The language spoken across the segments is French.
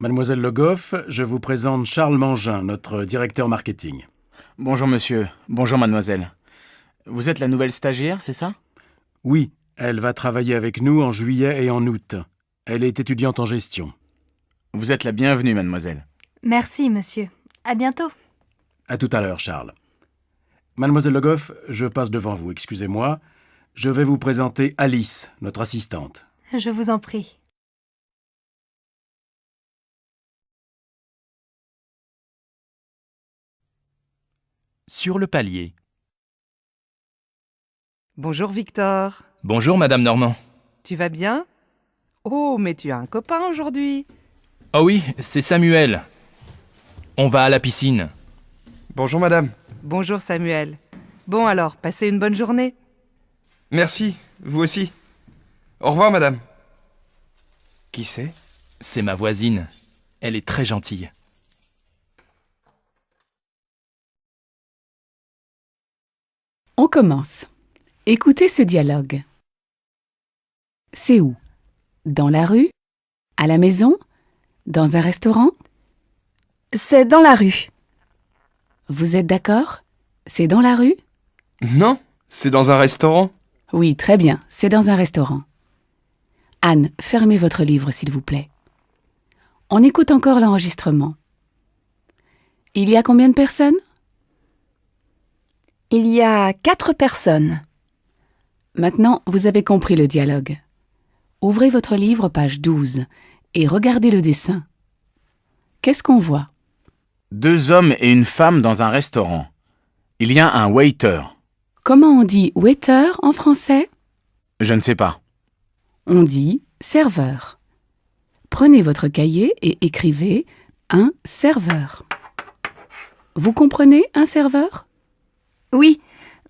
Mademoiselle Le Goff, je vous présente Charles Mangin, notre directeur marketing. Bonjour monsieur, bonjour mademoiselle. Vous êtes la nouvelle stagiaire, c'est ça? Oui, elle va travailler avec nous en juillet et en août. Elle est étudiante en gestion. Vous êtes la bienvenue mademoiselle. Merci, monsieur. À bientôt. À tout à l'heure, Charles. Mademoiselle Le Goff, je passe devant vous, excusez-moi. Je vais vous présenter Alice, notre assistante. Je vous en prie. Sur le palier. Bonjour Victor, Bonjour Madame Normand. tu vas bien? Oh, mais tu as un copain aujourd'hui. Oh oui, c'est Samuel. On va à la piscine. Bonjour madame. Bonjour Samuel. Bon alors, passez une bonne journée. Merci, vous aussi. Au revoir madame. Qui c'est? C'est ma voisine. Elle est très gentille. On commence. Écoutez ce dialogue. C'est où? Dans la rue? À la maison? Dans un restaurant? C'est dans la rue. Vous êtes d'accord? C'est dans la rue? Non, c'est dans un restaurant. Oui, très bien, c'est dans un restaurant. Anne, fermez votre livre, s'il vous plaît. On écoute encore l'enregistrement. Il y a combien de personnes? Il y a 4 personnes. Maintenant, vous avez compris le dialogue. Ouvrez votre livre, page 12, et regardez le dessin. Qu'est-ce qu'on voit? 2 hommes et une femme dans un restaurant. Il y a un waiter. Comment on dit waiter en français? Je ne sais pas. On dit serveur. Prenez votre cahier et écrivez un serveur. Vous comprenez un serveur? Oui,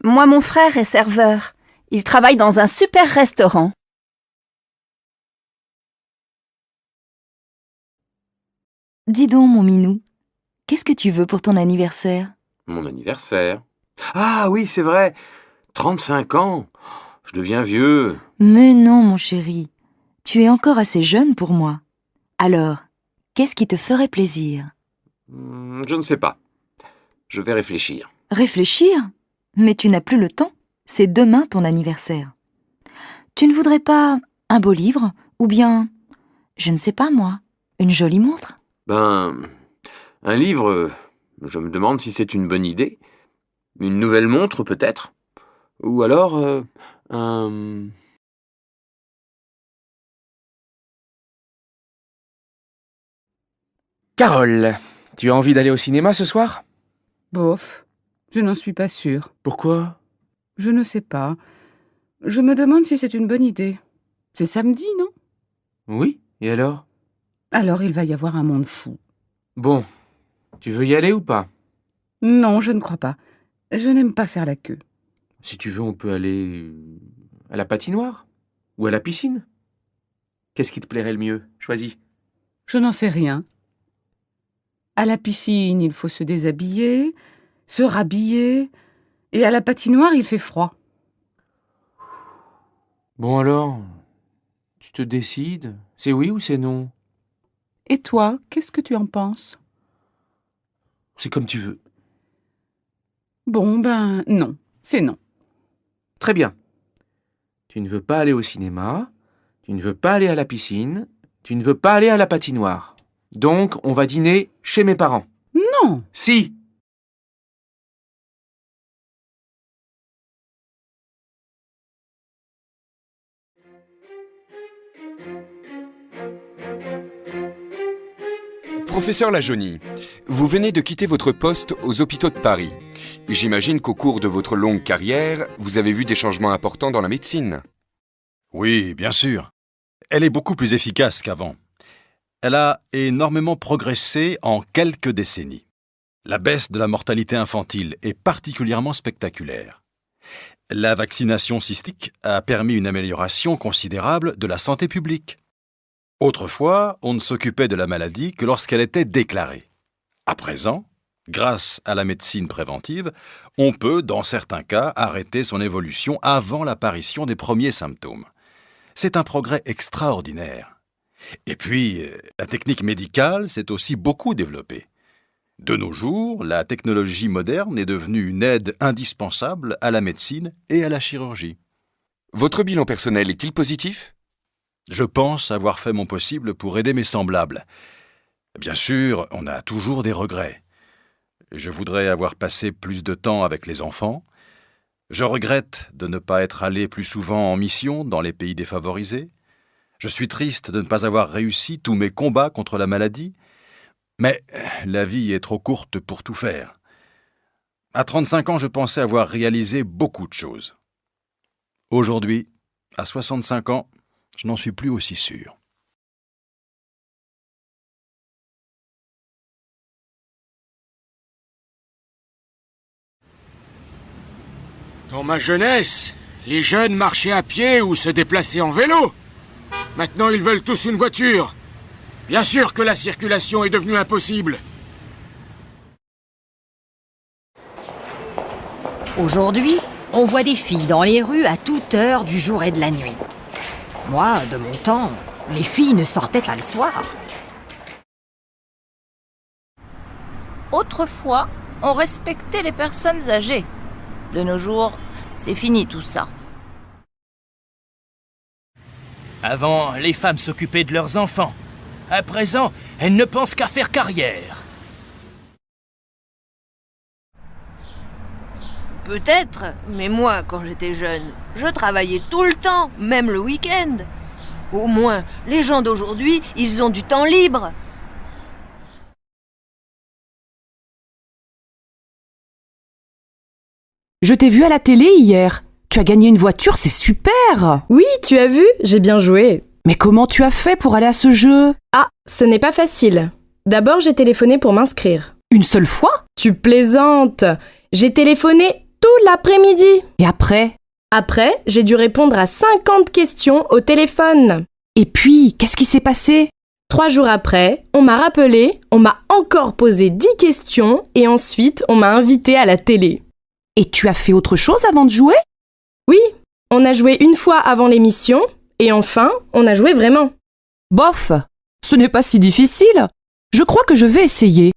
moi mon frère est serveur. Il travaille dans un super restaurant. Dis donc, mon minou, qu'est-ce que tu veux pour ton anniversaire? Mon anniversaire. Ah oui, c'est vrai. 35 ans. Je deviens vieux. Mais non, mon chéri, tu es encore assez jeune pour moi. Alors, qu'est-ce qui te ferait plaisir? Je ne sais pas. Je vais réfléchir. Réfléchir? Mais tu n'as plus le temps. C'est demain ton anniversaire. Tu ne voudrais pas un beau livre? Ou bien, je ne sais pas moi, une jolie montre? Un livre, je me demande si c'est une bonne idée. Une nouvelle montre, peut-être. Ou alors, un... Carole, tu as envie d'aller au cinéma ce soir? Bof, je n'en suis pas sûre. Pourquoi? Je ne sais pas. Je me demande si c'est une bonne idée. C'est samedi, non? Oui, et alors? Alors il va y avoir un monde fou. Bon, tu veux y aller ou pas? Non, je ne crois pas. Je n'aime pas faire la queue. Si tu veux, on peut aller à la patinoire ou à la piscine. Qu'est-ce qui te plairait le mieux? Choisis. Je n'en sais rien. À la piscine, il faut se déshabiller, se rhabiller, et à la patinoire, il fait froid. Bon alors, tu te décides? C'est oui ou c'est non? Et toi, qu'est-ce que tu en penses? C'est comme tu veux. Bon, ben non, c'est non. Très bien. Tu ne veux pas aller au cinéma, tu ne veux pas aller à la piscine, tu ne veux pas aller à la patinoire. Donc, on va dîner chez mes parents. Non! Si! Professeur Lajaunie, vous venez de quitter votre poste aux hôpitaux de Paris. J'imagine qu'au cours de votre longue carrière, vous avez vu des changements importants dans la médecine. Oui, bien sûr. Elle est beaucoup plus efficace qu'avant. Elle a énormément progressé en quelques décennies. La baisse de la mortalité infantile est particulièrement spectaculaire. La vaccination cystique a permis une amélioration considérable de la santé publique. Autrefois, on ne s'occupait de la maladie que lorsqu'elle était déclarée. À présent, grâce à la médecine préventive, on peut, dans certains cas, arrêter son évolution avant l'apparition des premiers symptômes. C'est un progrès extraordinaire. Et puis, la technique médicale s'est aussi beaucoup développée. De nos jours, la technologie moderne est devenue une aide indispensable à la médecine et à la chirurgie. Votre bilan personnel est-il positif? Je pense avoir fait mon possible pour aider mes semblables. Bien sûr, on a toujours des regrets. Je voudrais avoir passé plus de temps avec les enfants. Je regrette de ne pas être allé plus souvent en mission dans les pays défavorisés. Je suis triste de ne pas avoir réussi tous mes combats contre la maladie. Mais la vie est trop courte pour tout faire. À 35 ans, je pensais avoir réalisé beaucoup de choses. Aujourd'hui, à 65 ans, je n'en suis plus aussi sûr. Dans ma jeunesse, les jeunes marchaient à pied ou se déplaçaient en vélo. Maintenant, ils veulent tous une voiture. Bien sûr que la circulation est devenue impossible. Aujourd'hui, on voit des filles dans les rues à toute heure du jour et de la nuit. Moi, de mon temps, les filles ne sortaient pas le soir. Autrefois, on respectait les personnes âgées. De nos jours, c'est fini tout ça. Avant, les femmes s'occupaient de leurs enfants. À présent, elles ne pensent qu'à faire carrière. Peut-être, mais moi, quand j'étais jeune, je travaillais tout le temps, même le week-end. Au moins, les gens d'aujourd'hui, ils ont du temps libre. Je t'ai vu à la télé hier. Tu as gagné une voiture, c'est super! Oui, tu as vu, j'ai bien joué. Mais comment tu as fait pour aller à ce jeu? Ah, ce n'est pas facile. D'abord, j'ai téléphoné pour m'inscrire. Une seule fois? Tu plaisantes! J'ai téléphoné tout l'après-midi. Et après? Après, j'ai dû répondre à 50 questions au téléphone. Et puis, qu'est-ce qui s'est passé? 3 jours après, on m'a rappelé, on m'a encore posé 10 questions et ensuite, on m'a invité à la télé. Et tu as fait autre chose avant de jouer? Oui, on a joué une fois avant l'émission et enfin, on a joué vraiment. Bof, ce n'est pas si difficile. Je crois que je vais essayer.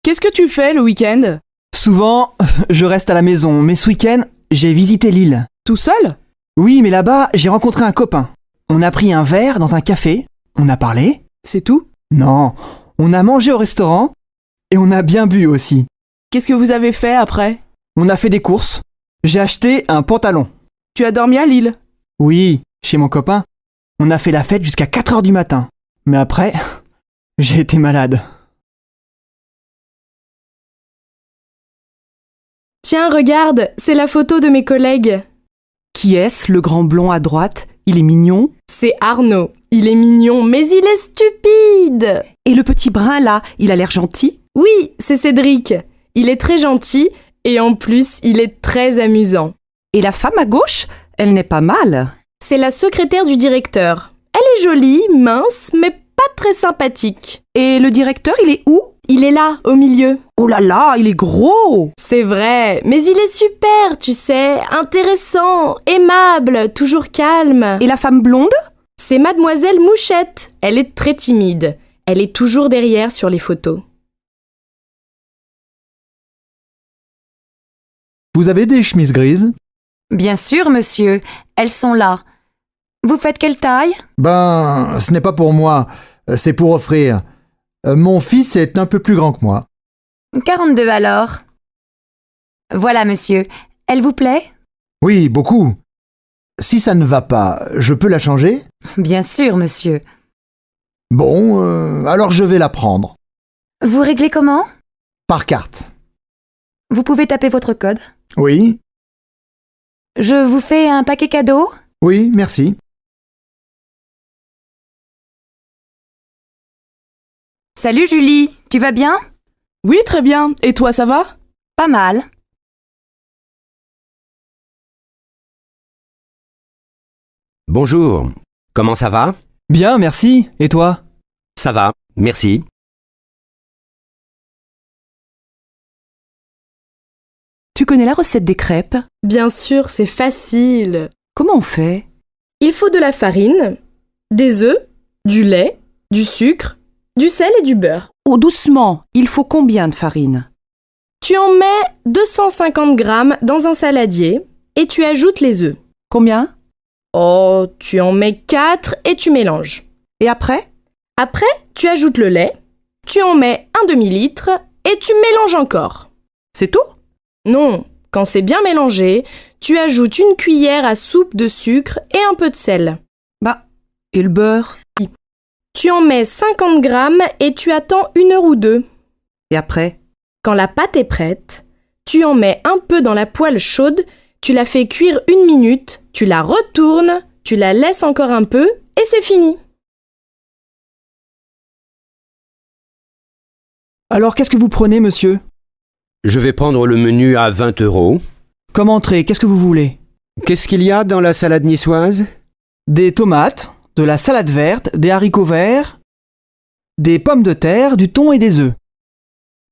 Qu'est-ce que tu fais le week-end? Souvent, je reste à la maison, mais ce week-end, j'ai visité l'île. Tout seul? Oui, mais là-bas, j'ai rencontré un copain. On a pris un verre dans un café, on a parlé. C'est tout? Non, on a mangé au restaurant et on a bien bu aussi. Qu'est-ce que vous avez fait après? On a fait des courses. J'ai acheté un pantalon. Tu as dormi à Lille? Oui, chez mon copain. On a fait la fête jusqu'à 4 heures du matin. Mais après, j'ai été malade. Tiens, regarde, c'est la photo de mes collègues. Qui est-ce, le grand blond à droite? Il est mignon. C'est Arnaud. Il est mignon, mais il est stupide. Et le petit brun là, il a l'air gentil? Oui, c'est Cédric. Il est très gentil et en plus, il est très amusant. Et la femme à gauche, elle n'est pas mal. C'est la secrétaire du directeur. Elle est jolie, mince, mais pas très sympathique. Et le directeur, il est où? Il est là, au milieu. Oh là là, il est gros! C'est vrai, mais il est super, tu sais, intéressant, aimable, toujours calme. Et la femme blonde? C'est Mademoiselle Mouchette. Elle est très timide. Elle est toujours derrière sur les photos. Vous avez des chemises grises? Bien sûr, monsieur. Elles sont là. Vous faites quelle taille? Ben, ce n'est pas pour moi. C'est pour offrir. Mon fils est un peu plus grand que moi. 42 alors. Voilà, monsieur. Elle vous plaît? Oui, beaucoup. Si ça ne va pas, je peux la changer? Bien sûr, monsieur. Bon, alors je vais la prendre. Vous réglez comment? Par carte. Vous pouvez taper votre code? Oui. Je vous fais un paquet cadeau? Oui, merci. Salut Julie, tu vas bien? Oui, très bien. Et toi, ça va? Pas mal. Bonjour, comment ça va? Bien, merci. Et toi? Ça va, merci. Tu connais la recette des crêpes? Bien sûr, c'est facile. Comment on fait? Il faut de la farine, des œufs, du lait, du sucre, du sel et du beurre. Oh, doucement, il faut combien de farine? Tu en mets 250 grammes dans un saladier et tu ajoutes les œufs. Combien? Oh, tu en mets 4 et tu mélanges. Et après? Après, tu ajoutes le lait, tu en mets un demi-litre et tu mélanges encore. C'est tout? Non, quand c'est bien mélangé, tu ajoutes une cuillère à soupe de sucre et un peu de sel. Bah, et le beurre? Tu en mets 50 grammes et tu attends 1 heure ou 2. Et après? Quand la pâte est prête, tu en mets un peu dans la poêle chaude, tu la fais cuire 1 minute, tu la retournes, tu la laisses encore un peu et c'est fini. Alors qu'est-ce que vous prenez, monsieur? Je vais prendre le menu à 20 €. Comme entrée, qu'est-ce que vous voulez? Qu'est-ce qu'il y a dans la salade niçoise? Des tomates, de la salade verte, des haricots verts, des pommes de terre, du thon et des œufs.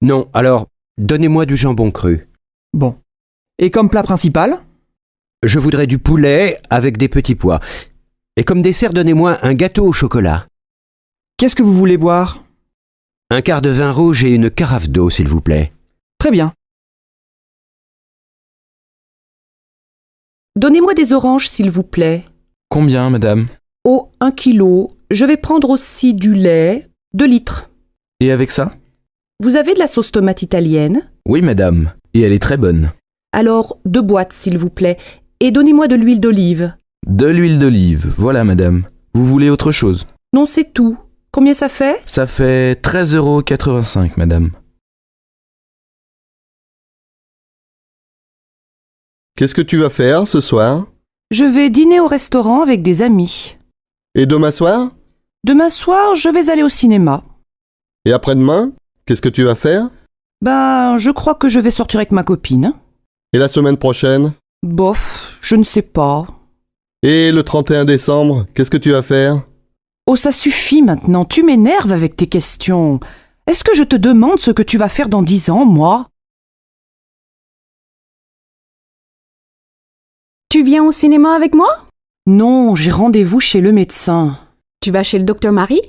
Non, alors, donnez-moi du jambon cru. Bon. Et comme plat principal? Je voudrais du poulet avec des petits pois. Et comme dessert, donnez-moi un gâteau au chocolat. Qu'est-ce que vous voulez boire? Un quart de vin rouge et une carafe d'eau, s'il vous plaît. Très bien. Donnez-moi des oranges, s'il vous plaît. Combien, madame? Oh, 1 kilo. Je vais prendre aussi du lait, 2 litres. Et avec ça? Vous avez de la sauce tomate italienne? Oui, madame. Et elle est très bonne. Alors, 2 boîtes, s'il vous plaît. Et donnez-moi de l'huile d'olive. De l'huile d'olive, voilà, madame. Vous voulez autre chose? Non, c'est tout. Combien ça fait? Ça fait 13,85 €, madame. Qu'est-ce que tu vas faire ce soir? Je vais dîner au restaurant avec des amis. Et demain soir? Demain soir, je vais aller au cinéma. Et après-demain? Qu'est-ce que tu vas faire? Ben, je crois que je vais sortir avec ma copine. Et la semaine prochaine? Bof, je ne sais pas. Et le 31 décembre, qu'est-ce que tu vas faire? Oh, ça suffit maintenant, tu m'énerves avec tes questions. Est-ce que je te demande ce que tu vas faire dans 10 ans, moi? Tu viens au cinéma avec moi? Non, j'ai rendez-vous chez le médecin. Tu vas chez le docteur Marie?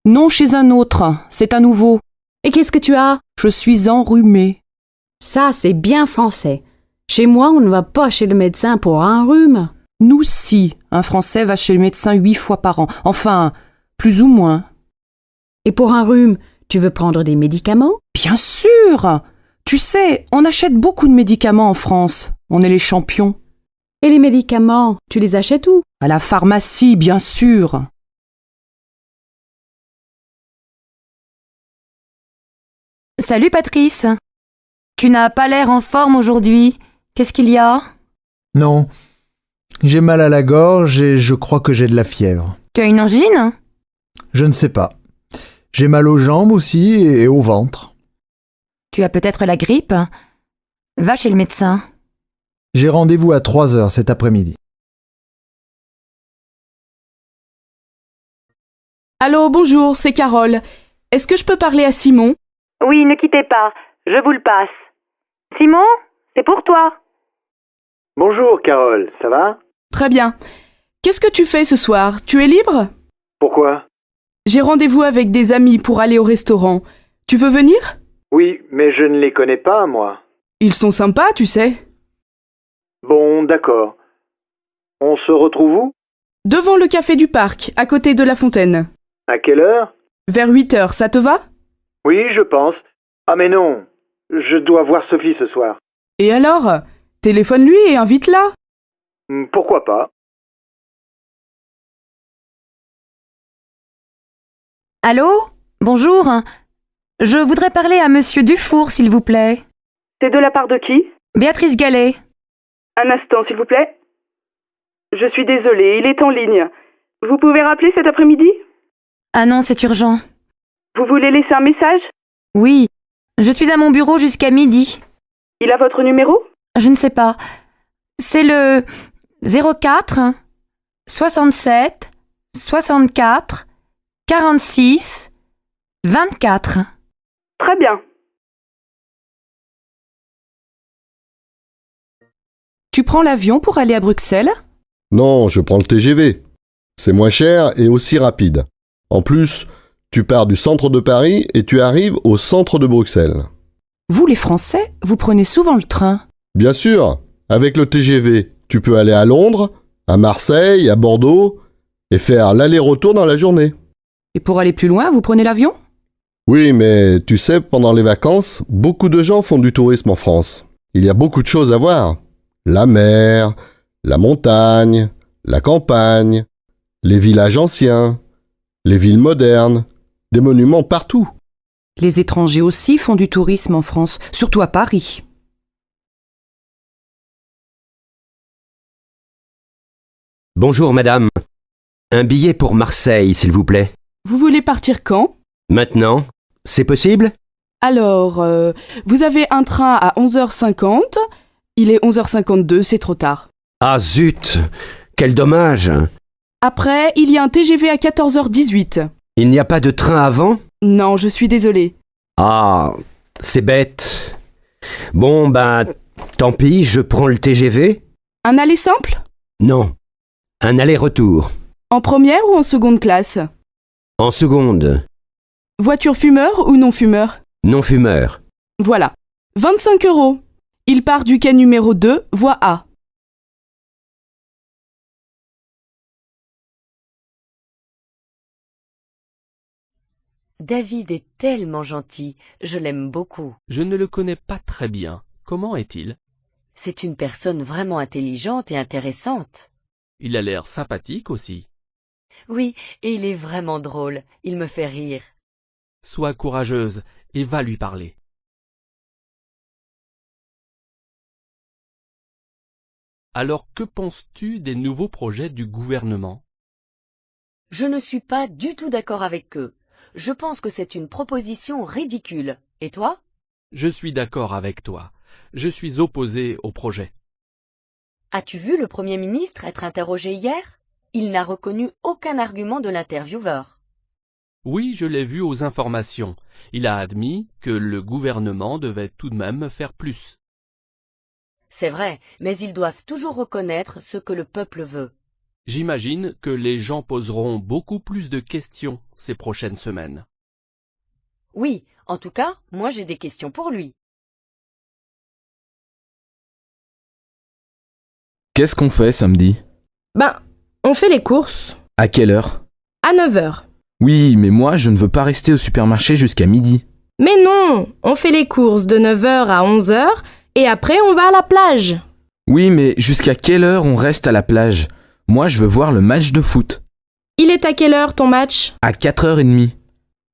Non, chez un autre. C'est un nouveau. Et qu'est-ce que tu as? Je suis enrhumée. Ça, c'est bien français. Chez moi, on ne va pas chez le médecin pour un rhume. Nous, si. Un Français va chez le médecin 8 fois par an. Enfin, plus ou moins. Et pour un rhume, tu veux prendre des médicaments? Bien sûr! Tu sais, on achète beaucoup de médicaments en France. On est les champions. Et les médicaments, tu les achètes où? À la pharmacie, bien sûr. Salut Patrice. Tu n'as pas l'air en forme aujourd'hui. Qu'est-ce qu'il y a? Non. J'ai mal à la gorge et je crois que j'ai de la fièvre. Tu as une angine? Je ne sais pas. J'ai mal aux jambes aussi et au ventre. Tu as peut-être la grippe? Va chez le médecin. J'ai rendez-vous à 3 heures cet après-midi. Allô, bonjour, c'est Carole. Est-ce que je peux parler à Simon? Oui, ne quittez pas, je vous le passe. Simon, c'est pour toi. Bonjour Carole, ça va? Très bien. Qu'est-ce que tu fais ce soir? Tu es libre? Pourquoi? J'ai rendez-vous avec des amis pour aller au restaurant. Tu veux venir? Oui, mais je ne les connais pas, moi. Ils sont sympas, tu sais. Bon, d'accord. On se retrouve où? Devant le café du parc, à côté de la fontaine. À quelle heure? Vers 8 heures, ça te va? Oui, je pense. Ah mais non, je dois voir Sophie ce soir. Et alors? Téléphone-lui et invite-la. Pourquoi pas? Allô? Bonjour. Je voudrais parler à Monsieur Dufour, s'il vous plaît. C'est de la part de qui? Béatrice Gallet. Un instant, s'il vous plaît. Je suis désolée, il est en ligne. Vous pouvez rappeler cet après-midi? Ah non, c'est urgent. Vous voulez laisser un message? Oui, je suis à mon bureau jusqu'à midi. Il a votre numéro? Je ne sais pas. C'est le 04 67 64 46 24. Très bien. Tu prends l'avion pour aller à Bruxelles? Non, je prends le TGV. C'est moins cher et aussi rapide. En plus, tu pars du centre de Paris et tu arrives au centre de Bruxelles. Vous les Français, vous prenez souvent le train. Bien sûr, avec le TGV, tu peux aller à Londres, à Marseille, à Bordeaux et faire l'aller-retour dans la journée. Et pour aller plus loin, vous prenez l'avion? Oui, mais tu sais, pendant les vacances, beaucoup de gens font du tourisme en France. Il y a beaucoup de choses à voir. La mer, la montagne, la campagne, les villages anciens, les villes modernes, des monuments partout. Les étrangers aussi font du tourisme en France, surtout à Paris. Bonjour madame. Un billet pour Marseille, s'il vous plaît. Vous voulez partir quand? Maintenant, c'est possible? Alors, vous avez un train à 11h50. Il est 11h52, c'est trop tard. Ah zut! Quel dommage! Après, il y a un TGV à 14h18. Il n'y a pas de train avant? Non, je suis désolée. Ah, c'est bête. Bon, ben, tant pis, je prends le TGV. Un aller simple? Non, un aller-retour. En première ou en seconde classe? En seconde. Voiture fumeur ou non fumeur? Non fumeur. Voilà. 25 €. Il part du quai numéro 2, voie A. David est tellement gentil, je l'aime beaucoup. Je ne le connais pas très bien. Comment est-il? C'est une personne vraiment intelligente et intéressante. Il a l'air sympathique aussi. Oui, et il est vraiment drôle, il me fait rire. Sois courageuse et va lui parler. Alors que penses-tu des nouveaux projets du gouvernement? Je ne suis pas du tout d'accord avec eux. Je pense que c'est une proposition ridicule. Et toi? Je suis d'accord avec toi. Je suis opposé au projet. As-tu vu le Premier ministre être interrogé hier? Il n'a reconnu aucun argument de l'intervieweur. Oui, je l'ai vu aux informations. Il a admis que le gouvernement devait tout de même faire plus. C'est vrai, mais ils doivent toujours reconnaître ce que le peuple veut. J'imagine que les gens poseront beaucoup plus de questions ces prochaines semaines. Oui, en tout cas, moi j'ai des questions pour lui. Qu'est-ce qu'on fait samedi? Ben, on fait les courses. À quelle heure? À 9h. Oui, mais moi je ne veux pas rester au supermarché jusqu'à midi. Mais non, on fait les courses de 9h à 11h et après on va à la plage. Oui, mais jusqu'à quelle heure on reste à la plage? Moi je veux voir le match de foot. Il est à quelle heure ton match? À 4h30.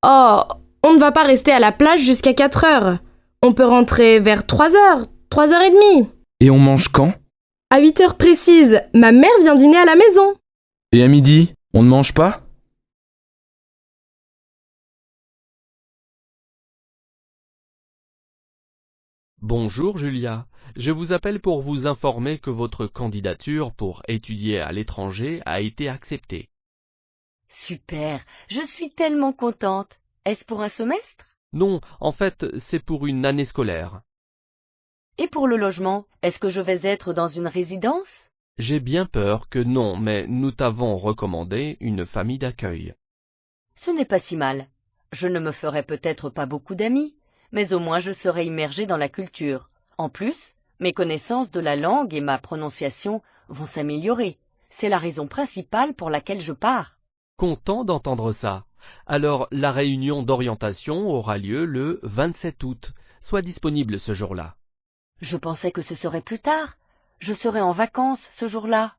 Oh, on ne va pas rester à la plage jusqu'à 4h. On peut rentrer vers 3h, 3h30. Et on mange quand? À 8h précises, ma mère vient dîner à la maison. Et à midi, on ne mange pas? Bonjour Julia, je vous appelle pour vous informer que votre candidature pour étudier à l'étranger a été acceptée. Super, je suis tellement contente. Est-ce pour un semestre? Non, en fait, c'est pour une année scolaire. Et pour le logement, est-ce que je vais être dans une résidence? J'ai bien peur que non, mais nous t'avons recommandé une famille d'accueil. Ce n'est pas si mal. Je ne me ferai peut-être pas beaucoup d'amis, mais au moins je serai immergée dans la culture. En plus, mes connaissances de la langue et ma prononciation vont s'améliorer. C'est la raison principale pour laquelle je pars. Content d'entendre ça. Alors, la réunion d'orientation aura lieu le 27 août. Sois disponible ce jour-là. Je pensais que ce serait plus tard. Je serai en vacances ce jour-là.